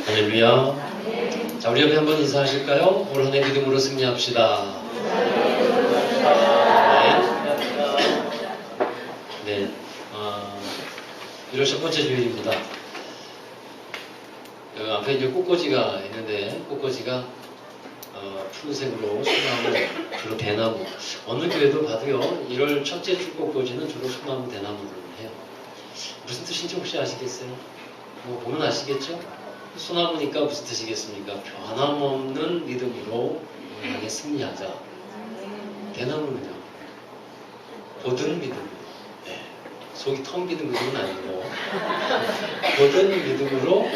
할렐루야. 자, 우리 옆에 한번 인사하실까요? 올 한 해 믿음으로 승리합시다. 네. 1월 첫 번째 주일입니다. 여기 앞에 이제 꽃꽂이가 있는데, 꽃꽂이가 푸른색으로 소나무, 주로 대나무. 어느 교회도 봐도요, 1월 첫째 주 꽃꽂이는 주로 소나무, 대나무를 해요. 무슨 뜻인지 혹시 아시겠어요? 보면 아시겠죠? 소나무니까 무슨 뜻이겠습니까? 변함없는 믿음으로 향해 승리하자. 대나무는요, 고든 믿음. 네. 속이 텅 비는 믿음은 아니고, 고든 믿음으로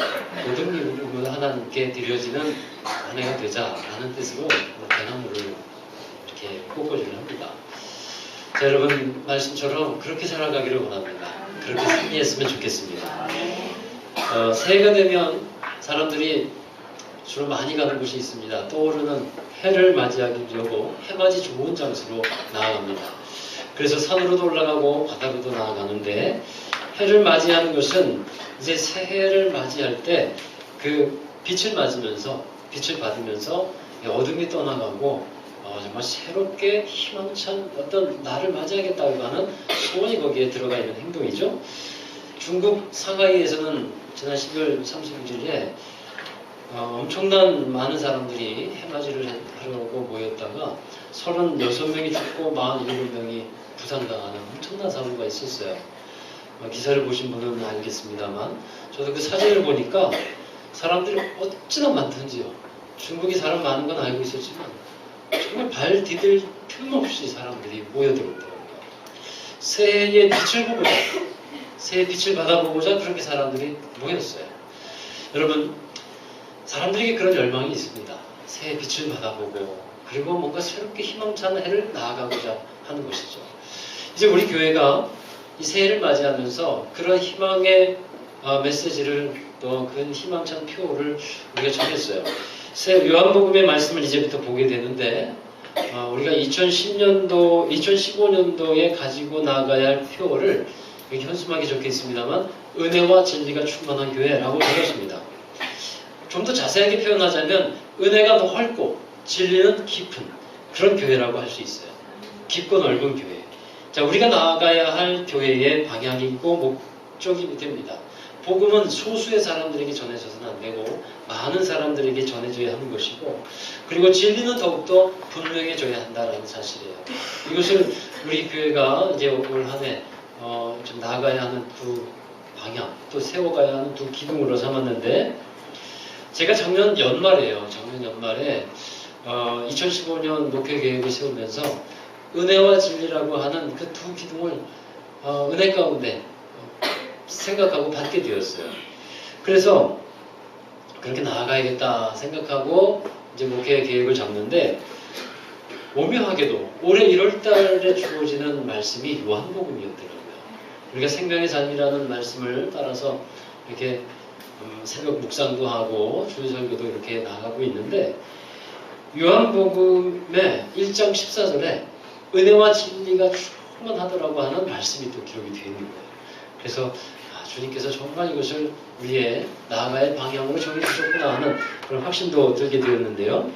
하나님께 드려지는 한 해가 되자라는 뜻으로 대나무를 이렇게 꽃꽂이를 합니다. 자, 여러분, 말씀처럼 그렇게 살아가기를 원합니다. 그렇게 승리했으면 좋겠습니다. 새해가 되면 사람들이 주로 많이 가는 곳이 있습니다. 떠오르는 해를 맞이하려고 해맞이 좋은 장소로 나아갑니다. 그래서 산으로도 올라가고 바다로도 나아가는데, 해를 맞이하는 것은 이제 새해를 맞이할 때 그 빛을 맞으면서, 빛을 받으면서 어둠이 떠나가고 정말 새롭게 희망찬 어떤 날을 맞이하겠다고 하는 소원이 거기에 들어가 있는 행동이죠. 중국 상하이에서는 지난 12월 30일에 엄청난 많은 사람들이 해맞이를 하려고 모였다가 36명이 죽고 47명이 부상당하는 엄청난 사고가 있었어요. 기사를 보신 분은 알겠습니다만, 저도 그 사진을 보니까 사람들이 어찌나 많던지요. 중국이 사람 많은 건 알고 있었지만 정말 발 디딜 틈 없이 사람들이 모여들었더라고요. 새해의 빛을 보고자, 새해 빛을 받아보고자 그렇게 사람들이 모였어요. 여러분, 사람들에게 그런 열망이 있습니다. 새해 빛을 받아보고, 그리고 뭔가 새롭게 희망찬 해를 나아가고자 하는 것이죠. 이제 우리 교회가 이 새해를 맞이하면서 그런 희망의 메시지를, 또 그 희망찬 표를 우리가 정했어요. 요한복음의 말씀을 이제부터 보게 되는데, 우리가 2015년도에 가지고 나가야 할 표를 여기 현수막에 적혀 있습니다만, 은혜와 진리가 충만한 교회라고 적었습니다. 좀 더 자세하게 표현하자면, 은혜가 넓고 진리는 깊은 그런 교회라고 할 수 있어요. 깊고 넓은 교회. 자, 우리가 나아가야 할 교회의 방향이고 목적이 됩니다. 복음은 소수의 사람들에게 전해져서는 안 되고 많은 사람들에게 전해져야 하는 것이고, 그리고 진리는 더욱더 분명해져야 한다는 사실이에요. 이것을 우리 교회가 이제 올 한 해 좀 나아가야 하는 두 방향, 또 세워가야 하는 두 기둥으로 삼았는데, 제가 작년 연말에 2015년 목회 계획을 세우면서 은혜와 진리라고 하는 그 두 기둥을 은혜 가운데 생각하고 받게 되었어요. 그래서 그렇게 나아가야겠다 생각하고 이제 목회 계획을 잡는데, 오묘하게도 올해 1월달에 주어지는 말씀이 요한복음이었더라고요. 우리가 생명의 삶이라는 말씀을 따라서 이렇게 새벽 묵상도 하고 주일설교도 이렇게 나가고 있는데, 요한복음의 1장 14절에 은혜와 진리가 충만하더라고 하는 말씀이 또 기록이 되어 있는 거예요. 그래서 주님께서 정말 이것을 우리의 나아갈 방향으로 정해주셨구나 하는 그런 확신도 들게 되었는데요.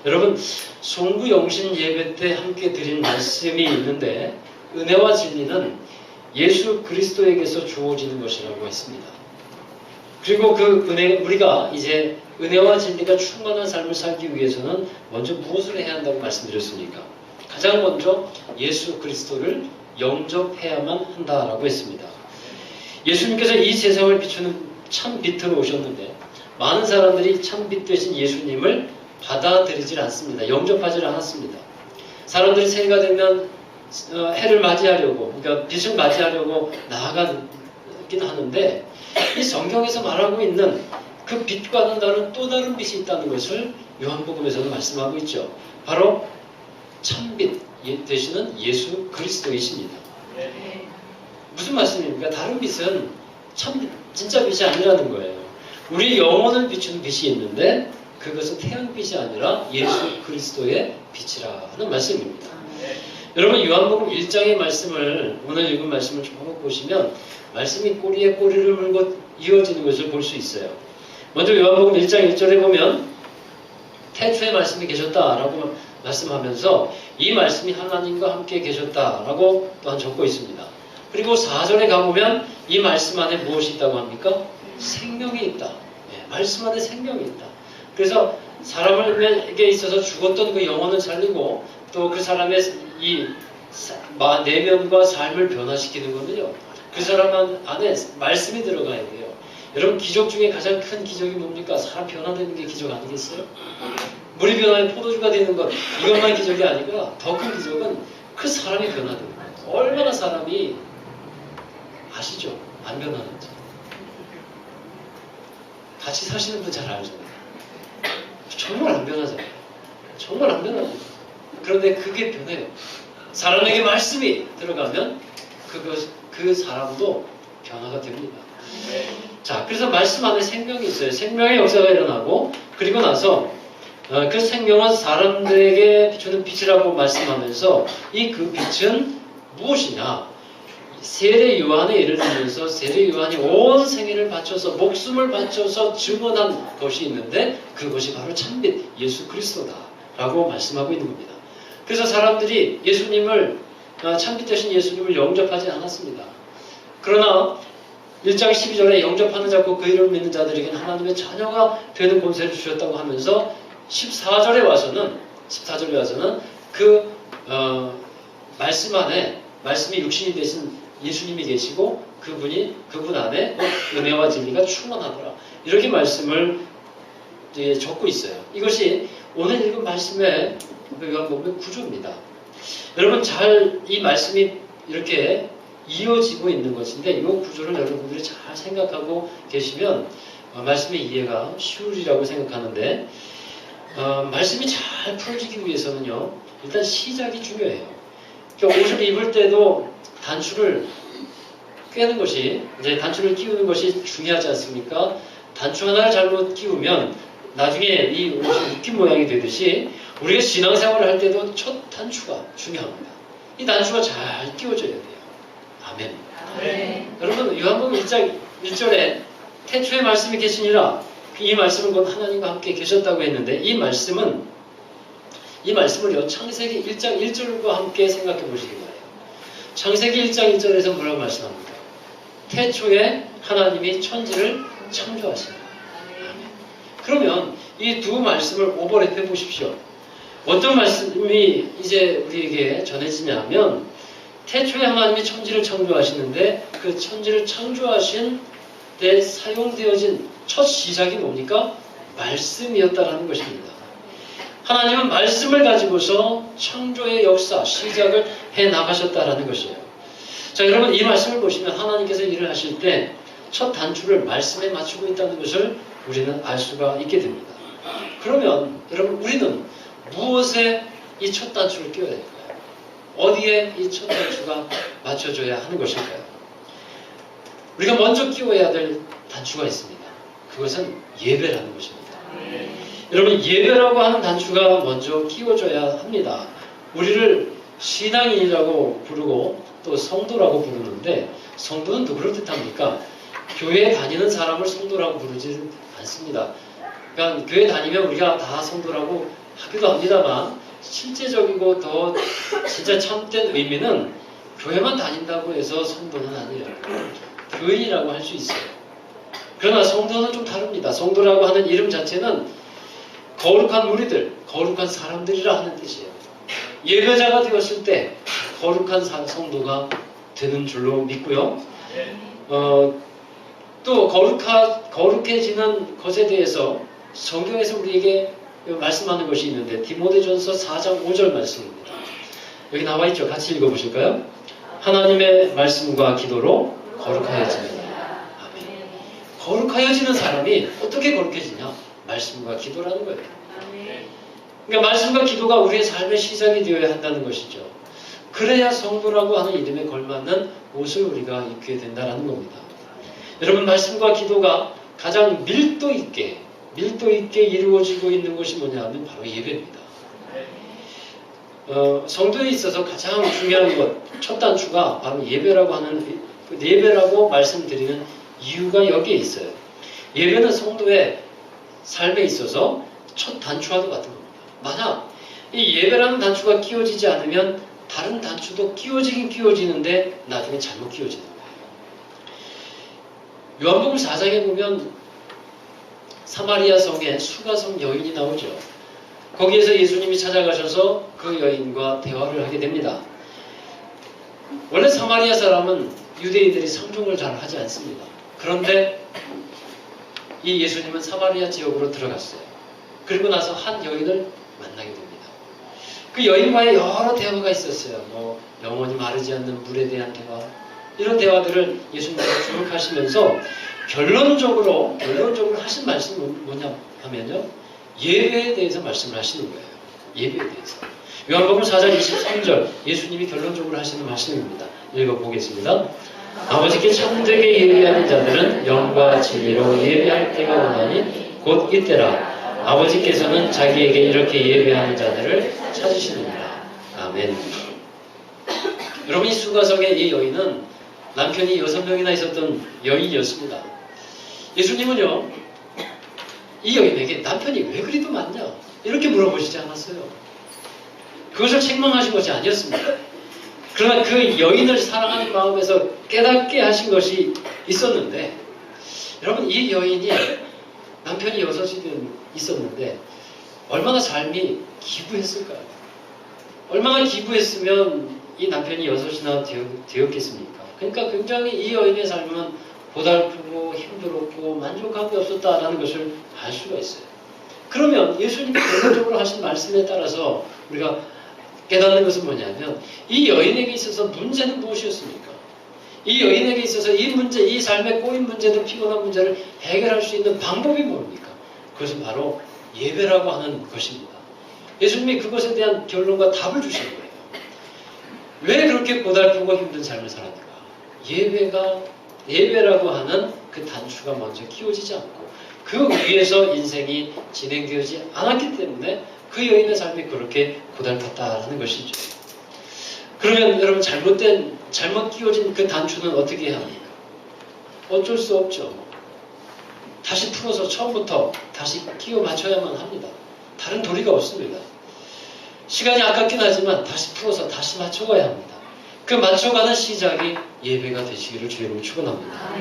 여러분, 송구영신 예배 때 함께 드린 말씀이 있는데, 은혜와 진리는 예수 그리스도에게서 주어지는 것이라고 했습니다. 그리고 그 은혜, 우리가 이제 은혜와 진리가 충만한 삶을 살기 위해서는 먼저 무엇을 해야 한다고 말씀드렸습니까? 가장 먼저 예수 그리스도를 영접해야만 한다라고 했습니다. 예수님께서 이 세상을 비추는 참 빛으로 오셨는데, 많은 사람들이 참 빛 되신 예수님을 받아들이질 않습니다. 영접하지 않았습니다. 사람들이 새해가 되면 해를 맞이하려고, 그러니까 빛을 맞이하려고 나아가긴 하는데, 이 성경에서 말하고 있는 그 빛과는 다른 또 다른 빛이 있다는 것을 요한복음에서도 말씀하고 있죠. 바로 참빛 되시는 예수 그리스도이십니다. 무슨 말씀입니까? 다른 빛은 진짜 빛이 아니라는 거예요. 우리 영혼을 비추는 빛이 있는데, 그것은 태양빛이 아니라 예수 그리스도의 빛이라는 말씀입니다. 여러분, 요한복음 1장의 말씀을, 오늘 읽은 말씀을 쭉 보시면 말씀이 꼬리에 꼬리를 물고 이어지는 것을 볼 수 있어요. 먼저 요한복음 1장 1절에 보면 태초에 말씀이 계셨다라고 말씀하면서 이 말씀이 하나님과 함께 계셨다라고 또한 적고 있습니다. 그리고 4절에 가보면 이 말씀 안에 무엇이 있다고 합니까? 생명이 있다. 네, 말씀 안에 생명이 있다. 그래서 사람에게 있어서 죽었던 그 영혼을 살리고 또 그 사람의 이 내면과 삶을 변화시키는 거는요. 그 사람 안에 말씀이 들어가야 돼요. 여러분 기적 중에 가장 큰 기적이 뭡니까? 사람 변화되는 게 기적 아니겠어요? 물이 변화해 포도주가 되는 것 이것만 기적이 아니라 더 큰 기적은 그 사람이 변화되는 거예요. 얼마나 사람이 아시죠? 안 변하는지. 같이 사시는 분 잘 알죠? 정말 안 변하잖아요. 정말 안 변하죠. 그런데 그게 변해요. 사람에게 말씀이 들어가면 그 사람도 변화가 됩니다. 자, 그래서 말씀 안에 생명이 있어요. 생명의 역사가 일어나고 그리고 나서 그 생명은 사람들에게 비추는 빛이라고 말씀하면서 이 그 빛은 무엇이냐? 세례 요한의 예를 들면서 세례 요한이 온 생애를 바쳐서 목숨을 바쳐서 증언한 것이 있는데 그것이 바로 참빛 예수 그리스도다라고 말씀하고 있는 겁니다. 그래서 사람들이 예수님을 참빛 되신 예수님을 영접하지 않았습니다. 그러나 1장 12절에 영접하는 자고 그 이름을 믿는 자들에게는 하나님의 자녀가 되는 권세를 주셨다고 하면서 14절에 와서는 그 말씀 안에 말씀이 육신이 되신 예수님이 계시고 그분 안에 은혜와 진리가 충만하더라. 이렇게 말씀을 적고 있어요. 이것이 오늘 읽은 말씀의 요한복음의 구조입니다. 여러분 잘 이 말씀이 이렇게 이어지고 있는 것인데 이 구조를 여러분들이 잘 생각하고 계시면 말씀의 이해가 쉬우리라고 생각하는데 말씀이 잘 풀어지기 위해서는요. 일단 시작이 중요해요. 그러니까 옷을 입을 때도 단추를 꿰는 것이 이제 단추를 끼우는 것이 중요하지 않습니까? 단추 하나를 잘못 끼우면 나중에 이 옷이 묶인 모양이 되듯이 우리가 신앙생활을 할 때도 첫 단추가 중요합니다. 이 단추가 잘 끼워져야 돼요. 아멘. 네. 여러분 요한복음 1장 1절에 태초에 말씀이 계시니라 이 말씀은 곧 하나님과 함께 계셨다고 했는데 이 말씀을요 창세기 1장 1절과 함께 생각해 보시기 바래요. 창세기 1장 1절에서 뭐라고 말씀합니까? 태초에 하나님이 천지를 창조하십니다. 그러면 이 두 말씀을 오버랩해 보십시오. 어떤 말씀이 이제 우리에게 전해지냐면 태초에 하나님이 천지를 창조하시는데 그 천지를 창조하신 때 사용되어진 첫 시작이 뭡니까? 말씀이었다라는 것입니다. 하나님은 말씀을 가지고서 창조의 역사, 시작을 해 나가셨다라는 것이에요. 자, 여러분 이 말씀을 보시면 하나님께서 일을 하실 때 첫 단추를 말씀에 맞추고 있다는 것을 우리는 알 수가 있게 됩니다. 그러면 여러분 우리는 무엇에 이 첫 단추를 끼워야 될까요? 어디에 이 첫 단추가 맞춰져야 하는 것일까요? 우리가 먼저 끼워야 될 단추가 있습니다. 그것은 예배라는 것입니다. 여러분 예배라고 하는 단추가 먼저 끼워져야 합니다. 우리를 신앙인이라고 부르고 또 성도라고 부르는데 성도는 누구를 뜻합니까? 교회에 다니는 사람을 성도라고 부르지 않습니다. 그러니까 교회 다니면 우리가 다 성도라고 하기도 합니다만 실제적이고 더 진짜 참된 의미는 교회만 다닌다고 해서 성도는 아니에요. 교인이라고 할 수 있어요. 그러나 성도는 좀 다릅니다. 성도라고 하는 이름 자체는 거룩한 무리들, 거룩한 사람들이라 하는 뜻이에요. 예배자가 되었을 때 거룩한 성도가 되는 줄로 믿고요. 또 거룩해지는 것에 대해서 성경에서 우리에게 말씀하는 것이 있는데 디모데전서 4장 5절 말씀입니다. 여기 나와 있죠. 같이 읽어보실까요? 하나님의 말씀과 기도로 거룩하여지느니라. 아멘. 거룩하여지는 사람이 어떻게 거룩해지냐? 말씀과 기도라는 거예요. 그러니까 말씀과 기도가 우리의 삶의 시작이 되어야 한다는 것이죠. 그래야 성도라고 하는 이름에 걸맞는 옷을 우리가 입게 된다는 겁니다. 여러분 말씀과 기도가 가장 밀도 있게 이루어지고 있는 것이 뭐냐 하면 바로 예배입니다. 성도에 있어서 가장 중요한 것, 첫 단추가 바로 예배라고 하는 예배라고 말씀드리는 이유가 여기에 있어요. 예배는 성도의 삶에 있어서 첫 단추와도 같은 겁니다. 만약 이 예배라는 단추가 끼워지지 않으면 다른 단추도 끼워지긴 끼워지는데 나중에 잘못 끼워지는 거예요. 요한복음 4장에 보면 사마리아 성에 수가성 여인이 나오죠. 거기에서 예수님이 찾아가셔서 그 여인과 대화를 하게 됩니다. 원래 사마리아 사람은 유대인들이 상종을 잘 하지 않습니다. 그런데 이 예수님은 사마리아 지역으로 들어갔어요. 그리고 나서 한 여인을 만나게 됩니다. 그 여인과의 여러 대화가 있었어요. 뭐 영원히 마르지 않는 물에 대한 대화, 이런 대화들을 예수님께서 쭉 하시면서 결론적으로 하신 말씀이 뭐냐 하면요, 예배에 대해서 말씀을 하시는 거예요. 예배에 대해서. 요한복음 4장 23절 예수님이 결론적으로 하시는 말씀입니다. 읽어보겠습니다. 아버지께 참되게 예배하는 자들은 영과 진리로 예배할 때가 오나니 곧 이때라. 아버지께서는 자기에게 이렇게 예배하는 자들을 찾으시느니라. 아멘. 여러분, 이 수가성의 이 여인은 남편이 6명이나 있었던 여인이었습니다. 예수님은요, 이 여인에게 남편이 왜 그리도 많냐? 이렇게 물어보시지 않았어요. 그것을 책망하신 것이 아니었습니다. 그러나 그 여인을 사랑하는 마음에서 깨닫게 하신 것이 있었는데, 여러분, 이 여인이 남편이 6이 있었는데 얼마나 삶이 기부했을까요? 얼마나 기부했으면 이 남편이 6이나 되었겠습니까? 그러니까 굉장히 이 여인의 삶은 고달프고 힘들었고 만족감이 없었다라는 것을 알 수가 있어요. 그러면 예수님이 결론적으로 하신 말씀에 따라서 우리가 깨닫는 것은 뭐냐면, 이 여인에게 있어서 문제는 무엇이었습니까? 이 여인에게 있어서 이 문제, 이 삶의 꼬인 문제도 피곤한 문제를 해결할 수 있는 방법이 뭡니까? 그것은 바로 예배라고 하는 것입니다. 예수님이 그것에 대한 결론과 답을 주시는 거예요. 왜 그렇게 고달프고 힘든 삶을 살았는가? 예배라고 하는 그 단추가 먼저 끼워지지 않고 그 위에서 인생이 진행되지 않았기 때문에 그 여인의 삶이 그렇게 고달팠다는 것이죠. 그러면 여러분, 잘못 끼워진 그 단추는 어떻게 해야 합니까? 어쩔 수 없죠. 다시 풀어서 처음부터 다시 끼워 맞춰야만 합니다. 다른 도리가 없습니다. 시간이 아깝긴 하지만 다시 풀어서 다시 맞춰가야 합니다. 그 맞춰가는 시작이 예배가 되시기를 주님으로 축원합니다.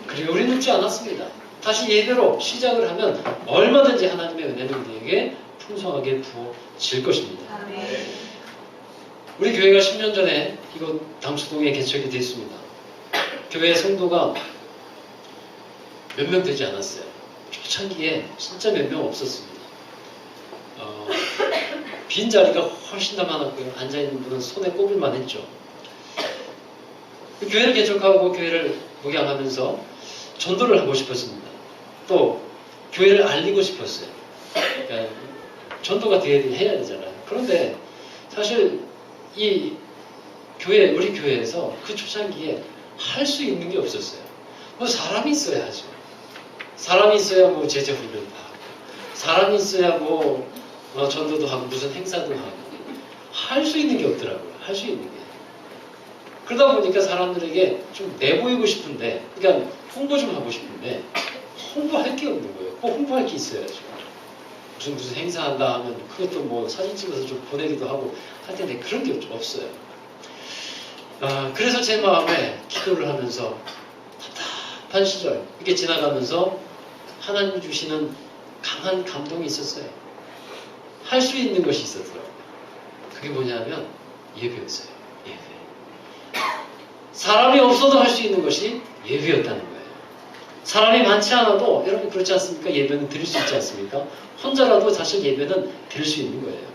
그리고 우리 늦지 않았습니다. 다시 예배로 시작을 하면 얼마든지 하나님의 은혜는 우리에게 풍성하게 부어질 것입니다. 우리 교회가 10년 전에 이곳 당수동에 개척이 됐습니다. 교회 성도가 몇 명 되지 않았어요. 초창기에 진짜 몇 명 없었습니다. 빈 자리가 훨씬 더 많았고요. 앉아있는 분은 손에 꼽을만 했죠. 교회를 개척하고 교회를 목양하면서 전도를 하고 싶었습니다. 또 교회를 알리고 싶었어요. 그러니까 전도가 해야 되잖아요. 그런데 사실 이 우리 교회에서 그 초창기에 할 수 있는 게 없었어요. 뭐 사람이 있어야 하죠. 사람이 있어야 뭐 제자훈련도 하고, 사람이 있어야 뭐 전도도 하고 무슨 행사도 하고, 할 수 있는 게 없더라고요. 할 수 있는 게. 그러다 보니까 사람들에게 좀 내보이고 싶은데, 그러니까 홍보 좀 하고 싶은데 홍보할 게 없는 거예요. 꼭 홍보할 게 있어야죠. 무슨 행사한다 하면 그것도 뭐 사진 찍어서 좀 보내기도 하고 할 텐데 그런 게 없어요. 그래서 제 마음에 기도를 하면서 답답한 시절 이렇게 지나가면서 하나님 주시는 강한 감동이 있었어요. 할 수 있는 것이 있었더라고요. 그게 뭐냐면 예배였어요. 예배. 사람이 없어도 할 수 있는 것이 예배였다는 거예요. 사람이 많지 않아도, 여러분 그렇지 않습니까? 예배는 드릴 수 있지 않습니까? 혼자라도 사실 예배는 드릴 수 있는 거예요.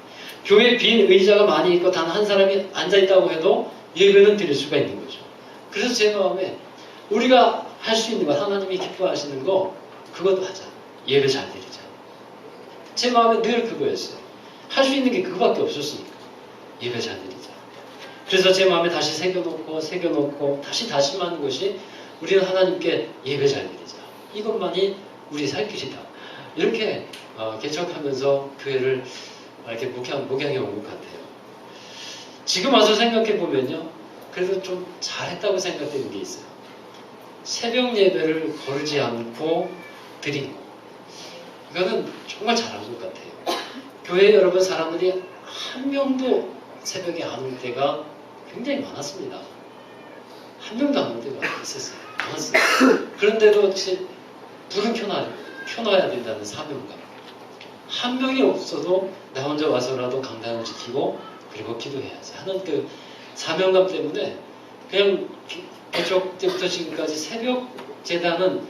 교회에 빈 의자가 많이 있고 단 한 사람이 앉아있다고 해도 예배는 드릴 수가 있는 거죠. 그래서 제 마음에 우리가 할 수 있는 것, 하나님이 기뻐하시는 거, 그것도 하자. 예배 잘 드리자. 제 마음에 늘 그거였어요. 할 수 있는 게 그거밖에 없었으니까. 예배 잘 드리자. 그래서 제 마음에 다시 새겨놓고 다시 다짐하는 것이, 우리는 하나님께 예배 잘 드리자. 이것만이 우리 살 길이다. 이렇게 개척하면서 교회를 이렇게 목양해 온 것 같아요. 지금 와서 생각해 보면요, 그래도 좀 잘했다고 생각되는 게 있어요. 새벽 예배를 거르지 않고 드린 거. 이거는 정말 잘한 것 같아요. 교회 여러분 사람들이 한 명도 새벽에 안 올 때가 굉장히 많았습니다. 한 명도 안 올 때가 있었어요. 많았어요. 그런데도 불은 켜놔야 된다는 사명감. 한 명이 없어도 나 혼자 와서라도 강단을 지키고 그리고 기도해야지 하는 그 사명감 때문에 그냥 개척 때부터 지금까지 새벽 재단은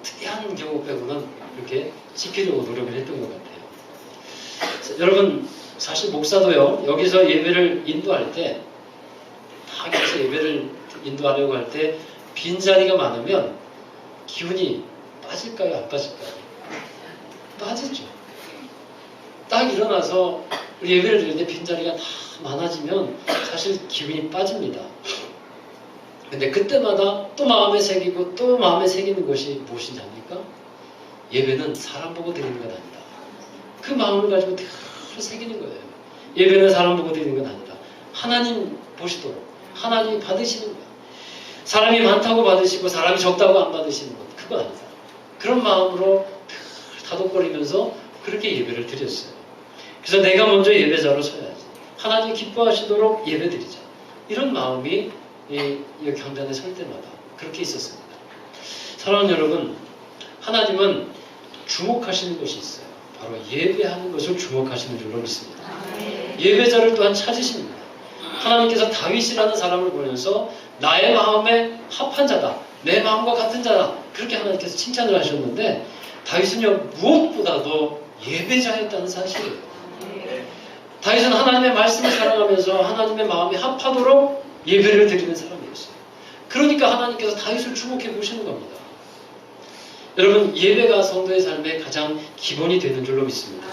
특이한 경우 빼고는 이렇게 지키려고 노력을 했던 것 같아요. 여러분 사실 목사도요 여기서 예배를 인도할 때 다 여기서 예배를 인도하려고 할 때 빈자리가 많으면 기운이 빠질까요? 안 빠질까요? 빠지죠. 딱 일어나서 예배를 드릴 때 빈자리가 다 많아지면 사실 기운이 빠집니다. 근데 그때마다 또 마음에 새기고 또 마음에 새기는 것이 무엇이냐니까? 예배는 사람 보고 드리는 건 아니다. 그 마음을 가지고 늘 새기는 거예요. 예배는 사람 보고 드리는 건 아니다. 하나님 보시도록 하나님이 받으시는 거예요. 사람이 많다고 받으시고 사람이 적다고 안 받으시는 것 그거 아니다. 그런 마음으로 다독거리면서 그렇게 예배를 드렸어요. 그래서 내가 먼저 예배자로 서야지. 하나님 기뻐하시도록 예배드리자. 이런 마음이 이 경단에 설 때마다 그렇게 있었습니다. 사랑하는 여러분, 하나님은 주목하시는 것이 있어요. 바로 예배하는 것을 주목하시는 줄로 믿습니다. 예배자를 또한 찾으십니다. 하나님께서 다윗이라는 사람을 보면서 나의 마음에 합한 자다. 내 마음과 같은 자다. 그렇게 하나님께서 칭찬을 하셨는데 다윗은요 무엇보다도 예배자였다는 사실이에요. 다윗은 하나님의 말씀을 사랑하면서 하나님의 마음에 합하도록 예배를 드리는 사람이었어요. 그러니까 하나님께서 다윗을 주목해 보시는 겁니다. 여러분 예배가 성도의 삶의 가장 기본이 되는 줄로 믿습니다.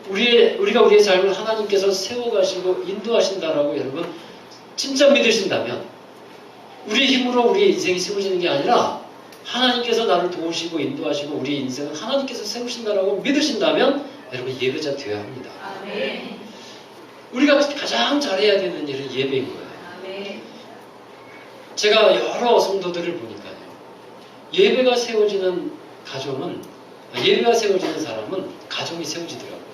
우리가 우리의 삶을 하나님께서 세워가시고 인도하신다라고 여러분 진짜 믿으신다면 우리의 힘으로 우리의 인생이 세워지는 게 아니라 하나님께서 나를 도우시고 인도하시고 우리의 인생을 하나님께서 세우신다라고 믿으신다면 여러분 예배자 되어야 합니다. 우리가 가장 잘해야 되는 일은 예배인 거예요. 제가 여러 성도들을 보니까요. 예배가 세워지는 가정은 예배가 세워지는 사람은 가정이 세워지더라고요.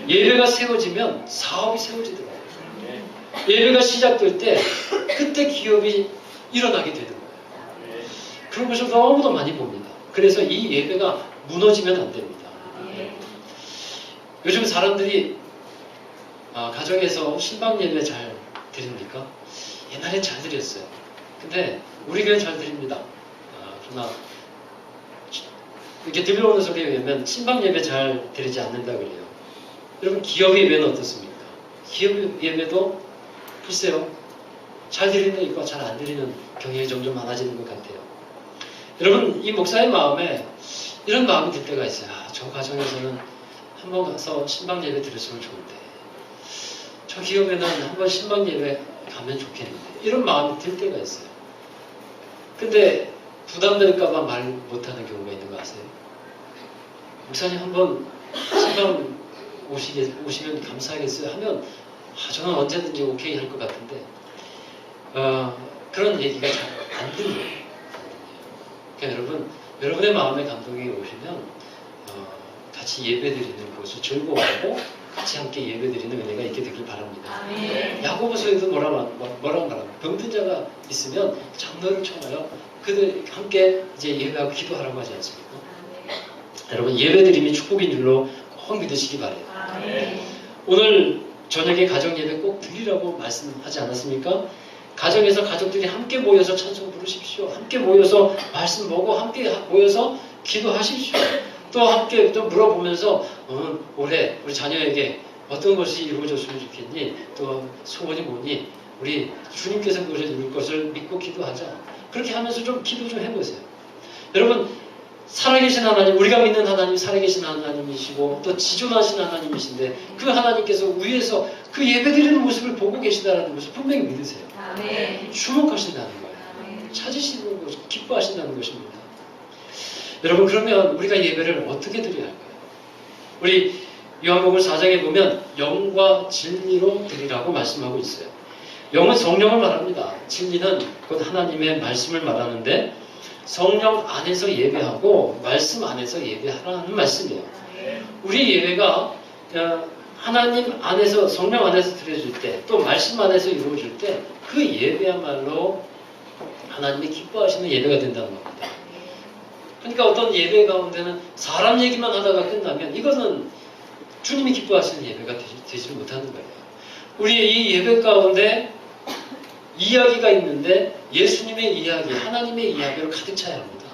예배가 세워지면 사업이 세워지더라고요. 예배가 시작될 때 그때 기업이 일어나게 되는 거예요. 그런 것을 너무도 많이 봅니다. 그래서 이 예배가 무너지면 안 됩니다. 요즘 사람들이 가정에서 신방 예배 잘 드립니까? 옛날엔 잘 드렸어요. 근데 우리 교회는 잘 드립니다. 그러나 이렇게 들려오는 소리에 의하면 신방 예배 잘 드리지 않는다 그래요. 여러분 기업 예배는 어떻습니까? 기업 예배도 글쎄요. 잘 드리는 데 있고 잘 안 드리는 경향이 점점 많아지는 것 같아요. 여러분 이 목사의 마음에 이런 마음이 들 때가 있어요. 저 가정에서는 한번 가서 신방 예배 드렸으면 좋은데 저 기업에는 한번 신방 예배 가면 좋겠는데 이런 마음이 들 때가 있어요. 근데 부담될까봐 말 못하는 경우가 있는 거 아세요? 목사님 한번 신방 오시면 감사하겠어요 하면 저는 언제든지 오케이 할 것 같은데 그런 얘기가 잘 안 들려요. 그러니까 여러분의 마음에 감동이 오시면 같이 예배드리는 것을 즐거워하고 같이 함께 예배드리는 은혜가 있게 되길 바랍니다. 야고보서에도 뭐라고 말합니까? 병든 자가 있으면 장로를 청하여 그들 함께 이제 예배하고 기도하라고 하지 않습니까? 여러분 예배드림이 축복인 줄로 꼭 믿으시기 바래요. 오늘 저녁에 가정 예배 꼭 드리라고 말씀하지 않았습니까? 가정에서 가족들이 함께 모여서 찬송 부르십시오. 함께 모여서 말씀 보고 함께 모여서 기도하십시오. 또 함께 또 물어보면서 올해 우리 자녀에게 어떤 것이 이루어졌으면 좋겠니? 또 소원이 뭐니? 우리 주님께서 그것을 이룰 것을 믿고 기도하자. 그렇게 하면서 좀 기도 좀 해보세요. 여러분 살아계신 하나님, 우리가 믿는 하나님 살아계신 하나님이시고 또 지존하신 하나님이신데 그 하나님께서 위에서 그 예배드리는 모습을 보고 계시다는 것을 분명히 믿으세요. 주목하신다는 거예요. 찾으시는 것을 기뻐하신다는 것입니다. 여러분 그러면 우리가 예배를 어떻게 드려야 할까요? 우리 요한복음 4장에 보면 영과 진리로 드리라고 말씀하고 있어요. 영은 성령을 말합니다. 진리는 곧 하나님의 말씀을 말하는데 성령 안에서 예배하고 말씀 안에서 예배하라는 말씀이에요. 우리 예배가 하나님 안에서 성령 안에서 드려질 때 또 말씀 안에서 이루어질 때 그 예배야말로 하나님이 기뻐하시는 예배가 된다는 겁니다. 그러니까 어떤 예배 가운데는 사람 얘기만 하다가 끝나면 이것은 주님이 기뻐하시는 예배가 되지 못하는 거예요. 우리의 이 예배 가운데 이야기가 있는데 예수님의 이야기, 하나님의 이야기로 가득 차야 합니다.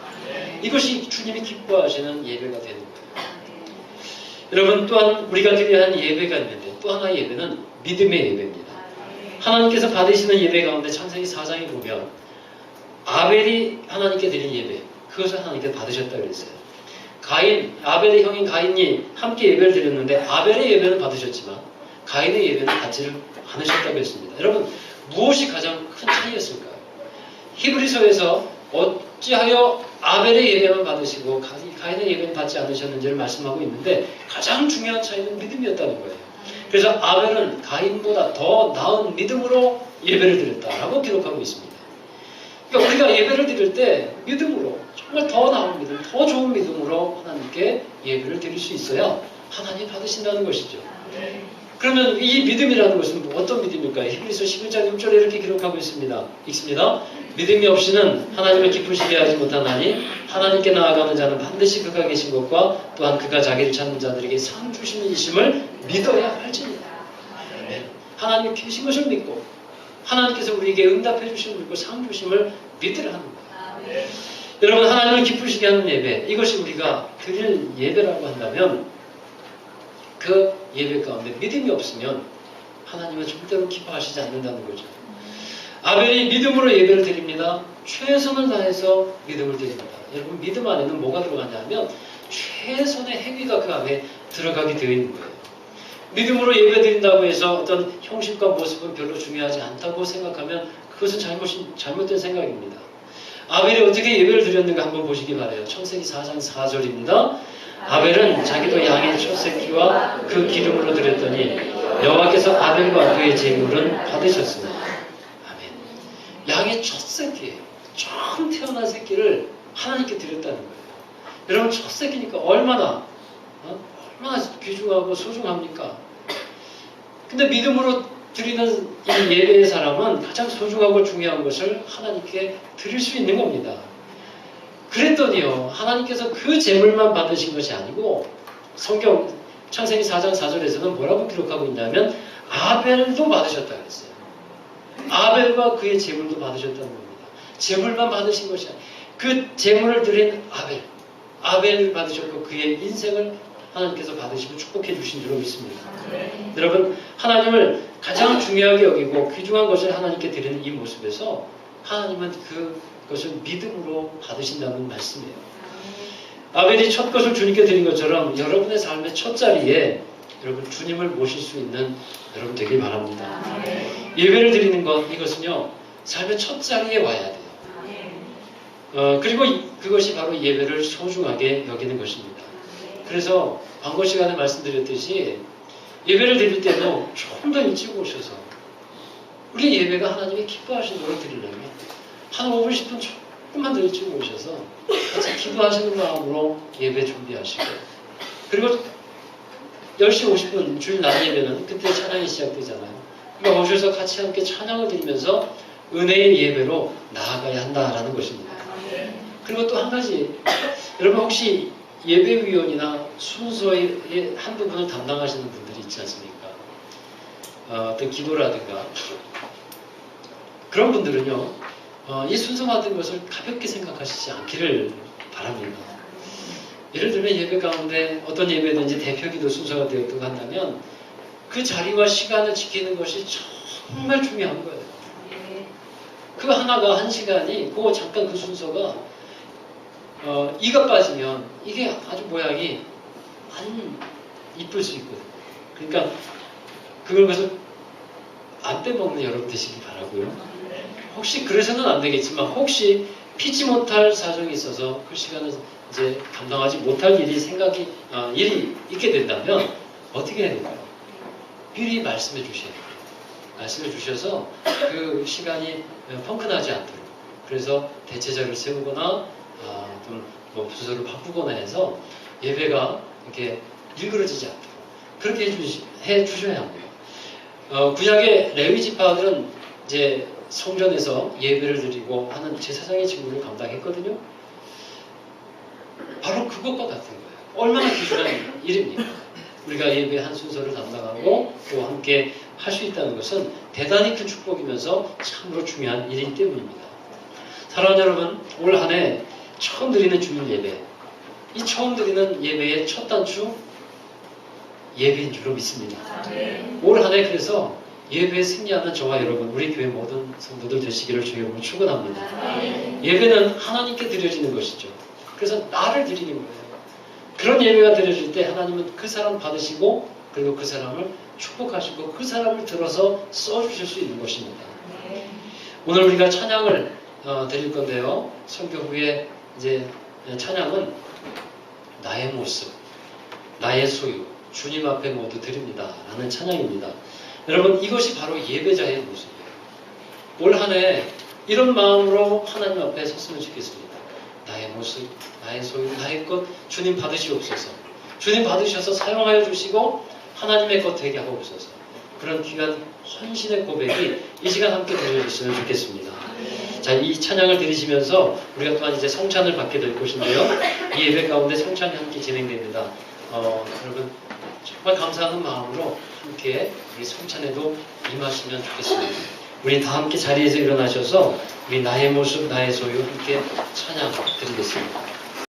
이것이 주님이 기뻐하시는 예배가 되는 거예요. 여러분, 또한 우리가 드려야 하는 예배가 있는데 또 하나의 예배는 믿음의 예배입니다. 하나님께서 받으시는 예배 가운데 창세기 4장에 보면 아벨이 하나님께 드린 예배, 그것을 하나님께 받으셨다고 그랬어요. 아벨의 형인 가인이 함께 예배를 드렸는데 아벨의 예배는 받으셨지만 가인의 예배는 받지를 않으셨다고 했습니다. 여러분, 무엇이 가장 큰 차이였을까요? 히브리서에서 어찌하여 아벨의 예배만 받으시고 가인의 예배는 받지 않으셨는지를 말씀하고 있는데 가장 중요한 차이는 믿음이었다는 거예요. 그래서 아벨은 가인보다 더 나은 믿음으로 예배를 드렸다라고 기록하고 있습니다. 그러니까 우리가 예배를 드릴 때 믿음으로, 정말 더 나은 믿음, 더 좋은 믿음으로 하나님께 예배를 드릴 수 있어야 하나님 받으신다는 것이죠. 그러면 이 믿음이라는 것은 어떤 믿음일까요? 히브리서 11장 6절에 이렇게 기록하고 있습니다. 읽습니다. 믿음이 없이는 하나님을 기쁘시게 하지 못하나니 하나님께 나아가는 자는 반드시 그가 계신 것과 또한 그가 자기를 찾는 자들에게 상 주시는 이심을 믿어야 할지니라. 하나님이 계신 것을 믿고 하나님께서 우리에게 응답해 주심을 믿고 상 주심을 믿으라 하는 거예요. 여러분, 하나님을 기쁘시게 하는 예배, 이것이 우리가 드릴 예배라고 한다면 그 예배 가운데 믿음이 없으면 하나님은 절대로 기뻐하시지 않는다는 거죠. 아벨이 믿음으로 예배를 드립니다. 최선을 다해서 믿음을 드립니다. 여러분, 믿음 안에는 뭐가 들어가냐면 최선의 행위가 그 안에 들어가게 되어 있는 거예요. 믿음으로 예배 드린다고 해서 어떤 형식과 모습은 별로 중요하지 않다고 생각하면 그것은 잘못된 생각입니다. 아벨이 어떻게 예배를 드렸는가 한번 보시기 바라요. 창세기 4장 4절입니다. 아벨은 자기도 양의 첫 새끼와 그 기름으로 드렸더니 여호와께서 아벨과 그의 제물은 받으셨으나. 아멘. 양의 첫 새끼예요. 처음 태어난 새끼를 하나님께 드렸다는 거예요. 여러분, 첫 새끼니까 얼마나 귀중하고 소중합니까? 근데 믿음으로 드리는 이 예배의 사람은 가장 소중하고 중요한 것을 하나님께 드릴 수 있는 겁니다. 그랬더니요, 하나님께서 그 제물만 받으신 것이 아니고 성경 창세기 4장 4절에서는 뭐라고 기록하고 있냐면 아벨도 받으셨다고 했어요. 아벨과 그의 제물도 받으셨다는 겁니다. 제물만 받으신 것이 아니고 그 제물을 드린 아벨을 받으셨고 그의 인생을 하나님께서 받으시고 축복해 주신 줄로 믿습니다. 여러분, 하나님을 가장 중요하게 여기고 귀중한 것을 하나님께 드리는 이 모습에서 하나님은 그것을 믿음으로 받으신다는 말씀이에요. 아벨이 첫 것을 주님께 드린 것처럼 여러분의 삶의 첫 자리에 여러분 주님을 모실 수 있는 여러분 되길 바랍니다. 예배를 드리는 것, 이것은요 삶의 첫 자리에 와야 돼요. 그리고 그것이 바로 예배를 소중하게 여기는 것입니다. 그래서 광고 시간에 말씀드렸듯이 예배를 드릴 때도 좀 더 일찍 오셔서 우리 예배가 하나님이 기뻐하시는 걸 드리려면 한 5분 10분 조금만 더 일찍 오셔서 같이 기도하시는 마음으로 예배 준비하시고, 그리고 10시 50분 주일 낮 예배는 그때 찬양이 시작되잖아요. 그러니까 오셔서 같이 함께 찬양을 드리면서 은혜의 예배로 나아가야 한다라는 것입니다. 그리고 또 한 가지, 여러분 혹시 예배위원이나 순서의 한 부분을 담당하시는 분들이 있지 않습니까? 어떤 기도라든가 그런 분들은요 이 순서 같은 것을 가볍게 생각하시지 않기를 바랍니다. 예를 들면 예배 가운데 어떤 예배든지 대표기도 순서가 되었다고 한다면 그 자리와 시간을 지키는 것이 정말 중요한 거예요. 그 하나가 한 시간이 잠깐 그 순서가 이가 빠지면 이게 아주 모양이 안 이쁠 수 있거든요. 그러니까 그것을 안 빼먹는 여러분 되시기 바라고요. 혹시 그래서는 안 되겠지만 혹시 피치 못할 사정이 있어서 그 시간을 이제 감당하지 못할 일이 있게 된다면 어떻게 해야 될까요? 미리 말씀해 주셔야 돼요. 말씀해 주셔서 그 시간이 펑크나지 않도록, 그래서 대체자를 세우거나 뭐 부서를 바꾸거나 해서 예배가 이렇게 일그러지지 않도록 그렇게 해주셔야 합니다. 구약의 레위 지파들은 이제 성전에서 예배를 드리고 하는 제사장의 직무를 감당했거든요. 바로 그것과 같은 거예요. 얼마나 귀중한 일입니까? 우리가 예배 한 순서를 담당하고 또 함께 할 수 있다는 것은 대단히 큰 축복이면서 참으로 중요한 일이기 때문입니다. 사랑하는 여러분, 올 한 해 처음 드리는 주일 예배, 이 처음 드리는 예배의 첫 단추 예배인 줄로 믿습니다. 올 한 해 그래서 예배에 승리하는 저와 여러분, 우리 교회 모든 성도들 되시기를 주님으로 축원합니다. 예배는 하나님께 드려지는 것이죠. 그래서 나를 드리는 거예요. 그런 예배가 드려질 때 하나님은 그 사람 받으시고 그리고 그 사람을 축복하시고 그 사람을 들어서 써주실 수 있는 것입니다. 오늘 우리가 찬양을 드릴 건데요. 설교 후에 이제 찬양은 나의 모습, 나의 소유, 주님 앞에 모두 드립니다 라는 찬양입니다. 여러분, 이것이 바로 예배자의 모습이에요. 올 한 해 이런 마음으로 하나님 앞에 섰으면 좋겠습니다. 나의 모습, 나의 소유, 나의 것 주님 받으시옵소서. 주님 받으셔서 사용하여 주시고 하나님의 것 되게 하옵소서. 그런 귀한 헌신의 고백이 이 시간 함께 드려주시면 좋겠습니다. 자, 이 찬양을 들으시면서 우리가 또한 이제 성찬을 받게 될 것인데요. 이 예배 가운데 성찬이 함께 진행됩니다. 여러분 정말 감사하는 마음으로 함께 우리 성찬에도 임하시면 좋겠습니다. 우리 다 함께 자리에서 일어나셔서 우리 나의 모습, 나의 소유 함께 찬양 드리겠습니다.